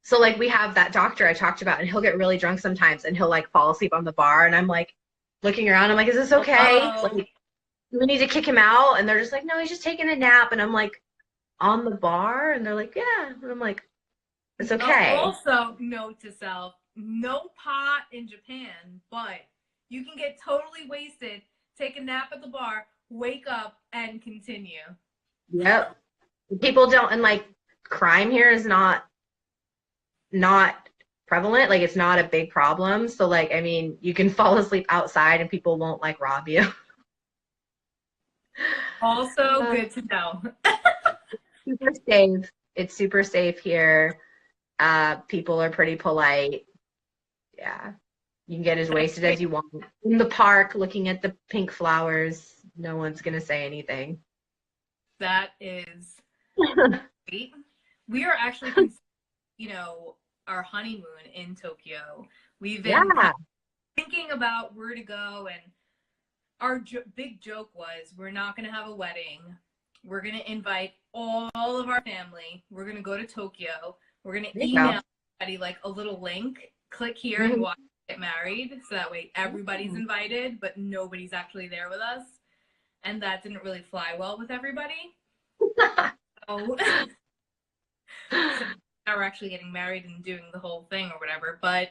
So like we have that doctor I talked about, and he'll get really drunk sometimes, and he'll like fall asleep on the bar, and I'm like looking around. I'm like, is this okay? Like, Oh, do we need to kick him out? And they're just like, no, he's just taking a nap. And I'm like, on the bar, and they're like, yeah. And I'm like, it's okay. also, note to self, no pot in Japan, but you can get totally wasted, take a nap at the bar, wake up, and continue. Yep. People don't, and like crime here is not prevalent. Like it's not a big problem. So like, I mean, you can fall asleep outside and people won't like rob you. Also, Uh, good to know. super safe. It's super safe here. People are pretty polite. Yeah. You can get as wasted as you want. In the park, looking at the pink flowers, no one's gonna say anything. That is great. We are actually, our honeymoon in Tokyo. We've been Yeah. thinking about where to go, and our big joke was we're not going to have a wedding. We're going to invite all of our family. We're going to go to Tokyo. We're going There to you go. email everybody like a little link. Click here and Mhm. watch get married. So that way everybody's invited, but nobody's actually there with us. And that didn't really fly well with everybody. So, so now we're actually getting married and doing the whole thing or whatever. But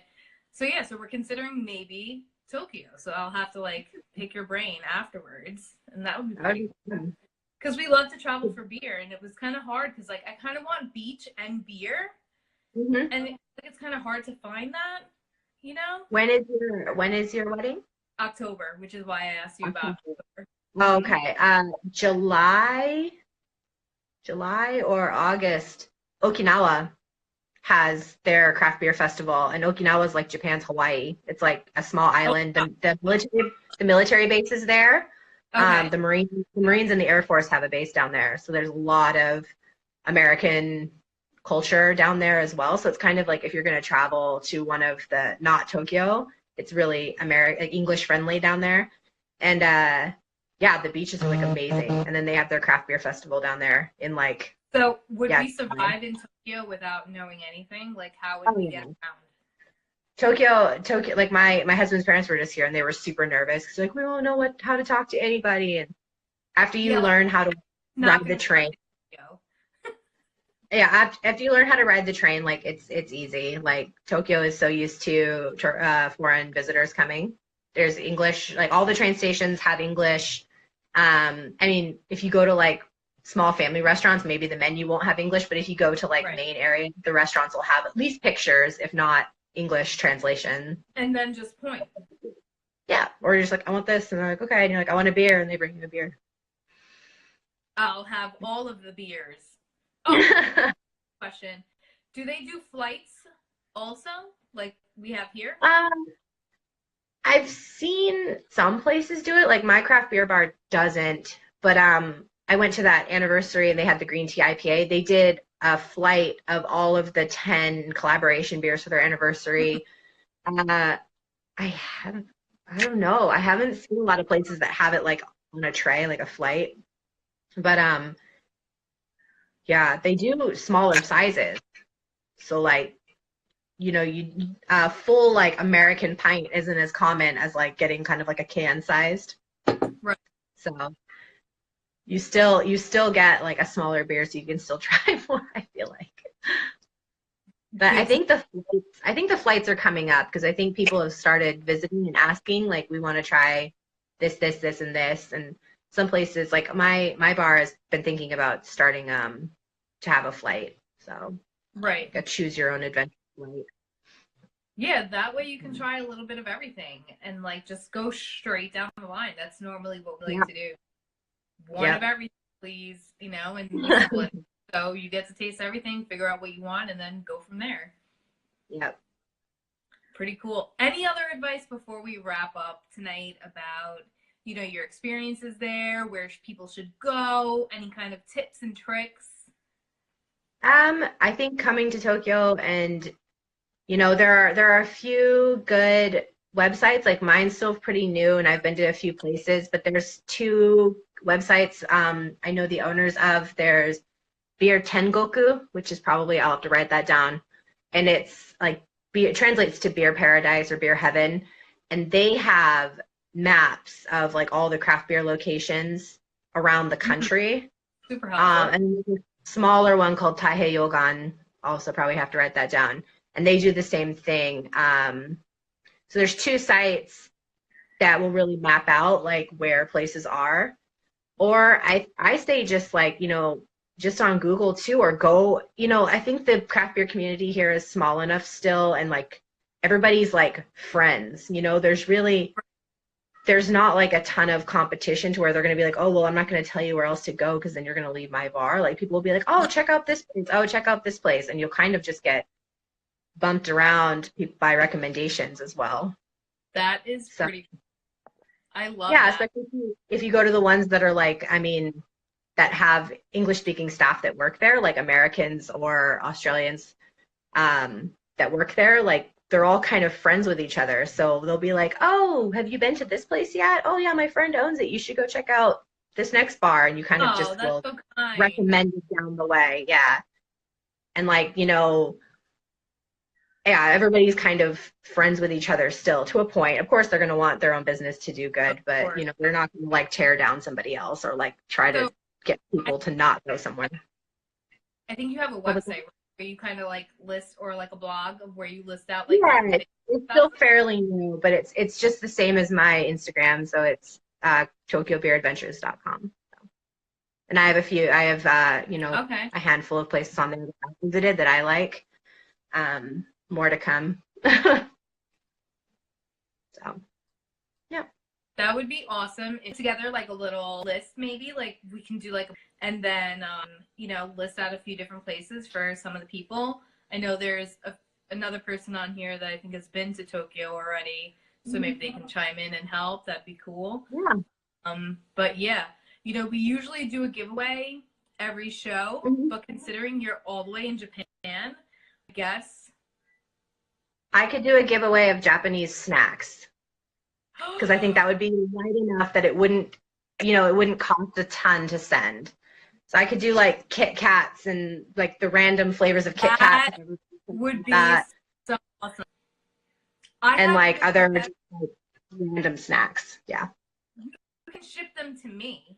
so yeah, so we're considering maybe Tokyo. So I'll have to like pick your brain afterwards, and that would be That would pretty be fun. because we love to travel for beer, and it was kind of hard because like I kind of want beach and beer, Mhm. and it's kind of hard to find that, you know. When is your wedding? October, which is why I asked you about October. Mm-hmm. Okay. July or August, Okinawa has their craft beer festival, and Okinawa is like Japan's Hawaii. It's like a small Oh, island. The military base is there. okay. The Marines and the Air Force have a base down there, so there's a lot of American culture down there as well. So it's kind of like if you're going to travel to one of the not Tokyo, it's really American, like English friendly down there. And yeah, the beaches are like amazing. And then they have their craft beer festival down there in like So would yeah. we survive in Tokyo without knowing anything? Like, how would Oh we get yeah. around? Tokyo, like my husband's parents were just here and they were super nervous because like we don't know how to talk to anybody. And after you Yeah, like, learn how to not ride the gonna work train, in Tokyo. yeah, after you learn how to ride the train, like it's easy. Like Tokyo is so used to foreign visitors coming. There's English, like all the train stations have English. I mean, if you go to like small family restaurants, maybe the menu won't have English, but if you go to like Right. main area, the restaurants will have at least pictures, if not English translation. And then just point. Yeah, or you're just like, I want this, and they're like, okay, and you're like, I want a beer, and they bring you a beer. I'll have all of the beers. Oh, question. Do they do flights also, like we have here? um, I've seen some places do it, like my craft beer bar doesn't, but I went to that anniversary and they had the green tea IPA. They did a flight of all of the 10 collaboration beers for their anniversary. Uh, I haven't, I don't know. I haven't seen a lot of places that have it like on a tray, like a flight. But yeah, they do smaller sizes. So like, you full like American pint isn't as common as like getting kind of like a can sized. Right. So you still get like a smaller beer, so you can still try more, I feel like. But I Good to think the flights are coming up because I think people have started visiting and asking, like, we want to try this, and this. And some places, like my bar has been thinking about starting to have a flight. So right. like a choose your own adventure flight. Yeah, that way you can try a little bit of everything and like just go straight down the line. That's normally what we Yeah. like to do. One of Yep. everything, please, and we split. So you get to taste everything, figure out what you want, and then go from there. Yep. Pretty cool. Any other advice before we wrap up tonight about, your experiences there, where people should go, any kind of tips and tricks? I think coming to Tokyo and there are a few good websites. Like mine's still pretty new and I've been to a few places, but there's two websites I know the owners of. There's Beer Tengoku, which is probably, I'll have to write that down. And it's like it translates to beer paradise or beer heaven. And they have maps of like all the craft beer locations around the country. Super helpful. And there's a smaller one called Taihei Yogan. Also probably have to write that down. And they do the same thing. So there's two sites that will really map out like where places are. Or I say just like, just on Google too, or go, I think the craft beer community here is small enough still, and like everybody's like friends, there's not like a ton of competition to where they're going to be like, oh, well, I'm not going to tell you where else to go because then you're going to leave my bar. Like people will be like, oh, check out this place. Oh, check out this place. And you'll kind of just get bumped around by recommendations as well. That is pretty cool. I love that. Yeah, especially if you go to the ones that are like, that have English-speaking staff that work there, like Americans or Australians that work there, like they're all kind of friends with each other. So they'll be like, oh, have you been to this place yet? Oh, yeah, my friend owns it. You should go check out this next bar. And you kind of just will recommend it down the way. Yeah. And like, yeah, everybody's kind of friends with each other still to a point. Of course, they're going to want their own business to do good, but, they're not going to like tear down somebody else or like try to get people to not go somewhere. I think you have a website where you kind of like list, or like a blog of where you list out like it's still fairly new, but it's just the same as my Instagram, so it's tokyobeeradventures.com. And I have a handful of places on there that I visited that I like. More to come. So yeah, that would be awesome. If together like a little list, maybe like we can do like, and then list out a few different places for some of the people. I know there's another person on here that I think has been to Tokyo already, so maybe they can chime in and help. That'd be cool. Yeah. But yeah, we usually do a giveaway every show, but considering you're all the way in Japan, I guess I could do a giveaway of Japanese snacks, because I think that would be light enough that it wouldn't cost a ton to send. So I could do like Kit Kats and like the random flavors of Kit Kats. That would be so awesome. And like other like, random snacks. Yeah. You can ship them to me,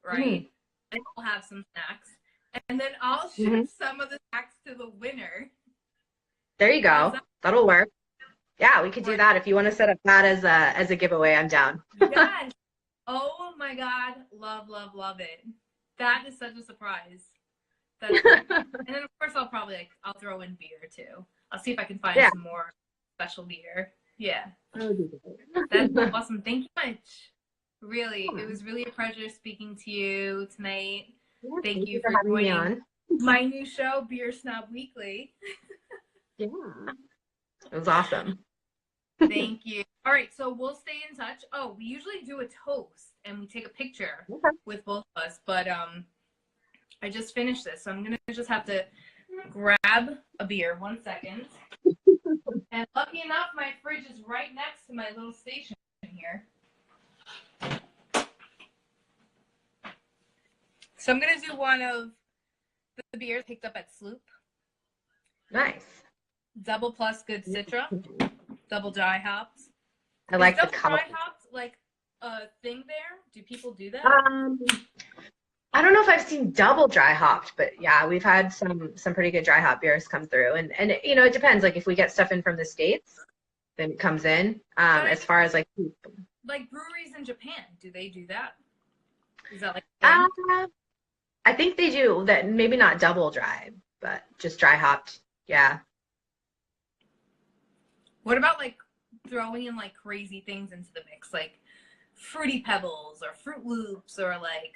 right? And I'll have some snacks. And then I'll ship some of the snacks to the winner. There you go. That'll work. Yeah, we could do that. If you want to set up that as a giveaway, I'm down. Yes. Oh my God. Love, love, love it. That is such a surprise. And then of course I'll throw in beer too. I'll see if I can find some more special beer. Yeah. That's awesome. Thank you so much. Really, it was really a pleasure speaking to you tonight. Yeah, thank you for joining my new show, Beer Snob Weekly. Yeah. It was awesome. Thank you. All right, so we'll stay in touch. Oh, we usually do a toast and we take a picture with both of us, but I just finished this, so I'm gonna just have to grab a beer. 1 second. And lucky enough, my fridge is right next to my little station here. So I'm gonna do one of the beers picked up at Sloop. Nice. Double plus good Citra. Double dry hops. I like the color. Dry hops like a thing there? Do people do that? I don't know if I've seen double dry hopped, but yeah, we've had some pretty good dry hop beers come through, and it depends. Like if we get stuff in from the States, then it comes in. As far as like breweries in Japan, do they do that? Is that like I think they do that. Maybe not double dry, but just dry hopped. Yeah. What about like throwing in like crazy things into the mix, like Fruity Pebbles or Fruit Loops or like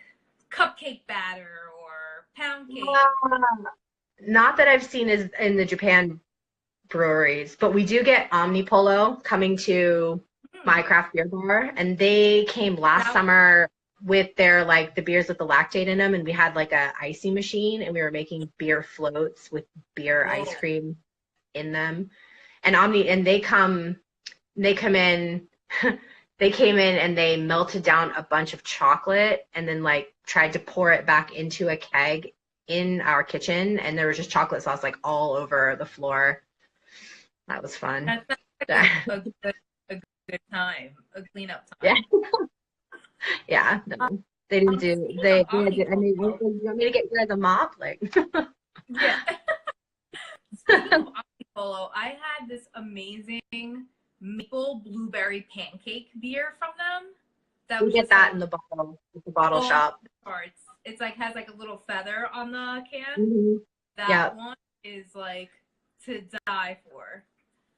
cupcake batter or pound cake? Not that I've seen is in the Japan breweries, but we do get Omnipolo coming to my craft beer bar, and they came last summer with their like the beers with the lactate in them, and we had like a icy machine, and we were making beer floats with beer ice cream in them. And they come in they came in and they melted down a bunch of chocolate and then like tried to pour it back into a keg in our kitchen, and there was just chocolate sauce like all over the floor. That was fun. That's like a good time, a cleanup time. Yeah. No, they didn't do. They did. I mean, you want me to get rid of the mop? Like. Yeah. Speaking of Omnipolo, I had this amazing maple blueberry pancake beer from them. That we get that in the bottle shop. It's like has like a little feather on the can. Mm-hmm. That one is like to die for.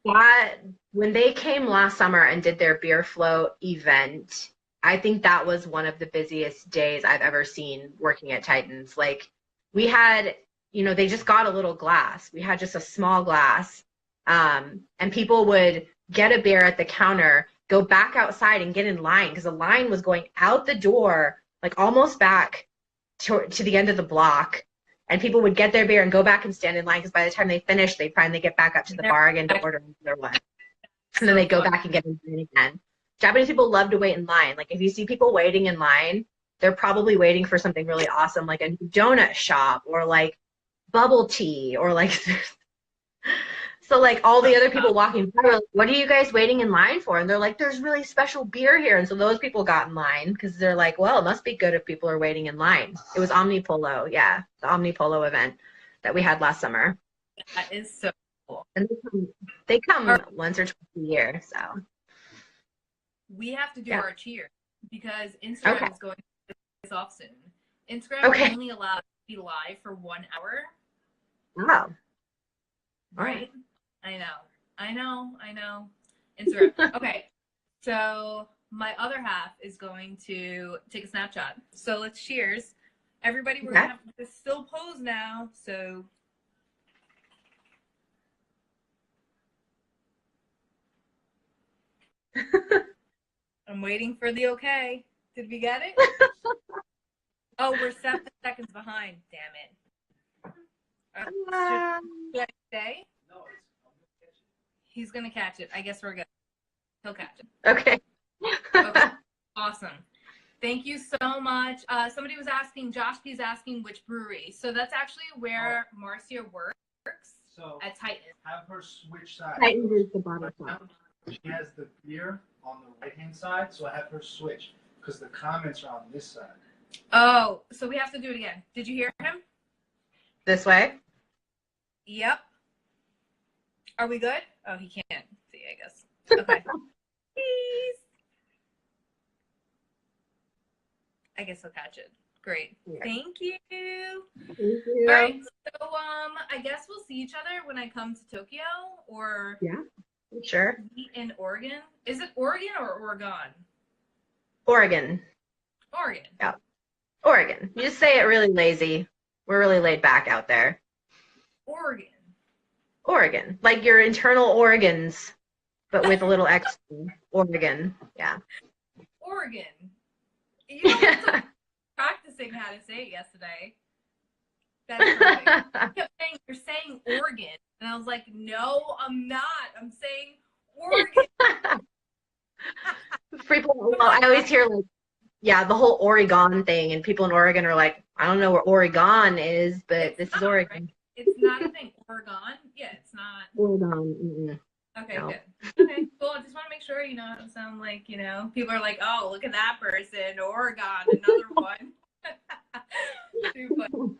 That when they came last summer and did their beer float event, I think that was one of the busiest days I've ever seen working at Titan's. Like we had, they just got a little glass. We had just a small glass, and people would get a beer at the counter, go back outside and get in line because the line was going out the door, like almost back to the end of the block. And people would get their beer and go back and stand in line because by the time they finished, they'd finally get back up to the bar again to order their one. And then they go back and get in line again. Japanese people love to wait in line. Like if you see people waiting in line, they're probably waiting for something really awesome, like a donut shop or like bubble tea or like so like all the other people walking by were like, what are you guys waiting in line for? And they're like, there's really special beer here. And so those people got in line because they're like, well, it must be good if people are waiting in line. It was Omnipolo, the Omnipolo event that we had last summer. That is so cool. And they come once or twice a year, so. We have to do our cheer because Instagram is going to this off soon. Instagram only allows to be live for 1 hour. Wow. Right? I know. Instagram. Okay. So my other half is going to take a snapshot. So let's cheers. Everybody, we're going to have to still pose now. So I'm waiting for the okay. Did we get it? Oh, we're 7 seconds behind. Damn it. Should I stay? No, he's going to catch it. I guess we're good. He'll catch it. Okay. Awesome. Thank you so much. Somebody was asking, Josh P is asking which brewery. So that's actually where Marcia works at Titan. Have her switch sides. Titan is the bottom side. She has the beer on the right-hand side, so I have her switch because the comments are on this side. Oh, so we have to do it again. Did you hear him? This way? Yep. Are we good? Oh, he can't see, I guess. Okay. Please. I guess he'll catch it. Great. Yeah. Thank you. Thank you. All right. So, I guess we'll see each other when I come to Tokyo or sure. In Oregon. Is it Oregon or Oregon? Oregon. Oregon. Yeah. Oregon. You just say it really lazy. We're really laid back out there. Oregon. Oregon. Like your internal organs, but with a little extra. Oregon. Yeah. Oregon. You know, I was practicing how to say it yesterday. That's perfect. I kept saying, you're saying Oregon. And I was like, no, I'm not. I'm saying Oregon. People, I always hear like, the whole Oregon thing, and people in Oregon are like, I don't know where Oregon is, but this is Oregon. Right? It's not a thing. Oregon? Yeah, it's not. Oregon. Mm-mm. Okay, good. Okay, cool. I just want to make sure, you know, I don't sound like, you know, people are like, oh, look at that person. Oregon, another one. Too funny.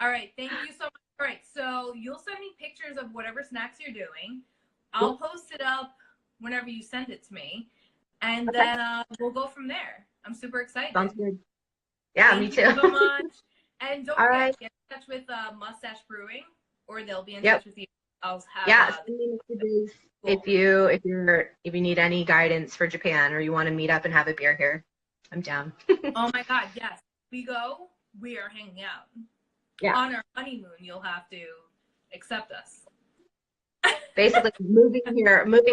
All right, thank you so much. All right, so you'll send me pictures of whatever snacks you're doing. I'll post it up whenever you send it to me, and then we'll go from there. I'm super excited. Sounds good. Yeah, Thank me too. you so much. And don't forget, get in touch with Mustache Brewing, or they'll be in touch with you. I'll have send me messages if you need any guidance for Japan or you want to meet up and have a beer here. I'm down. Oh my God, yes. We are hanging out. Yeah. On our honeymoon, you'll have to accept us. Basically, moving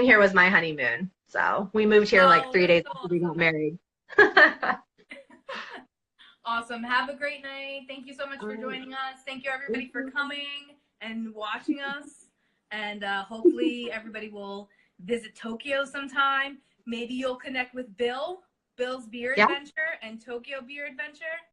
here was my honeymoon. So we moved here like Oh, 3 days that's so after we got awesome. married. Awesome. Have a great night. Thank you so much for joining us. Thank you, everybody, for coming and watching us. And hopefully, everybody will visit Tokyo sometime. Maybe you'll connect with Bill's Beer Yeah. Adventure and Tokyo Beer Adventure.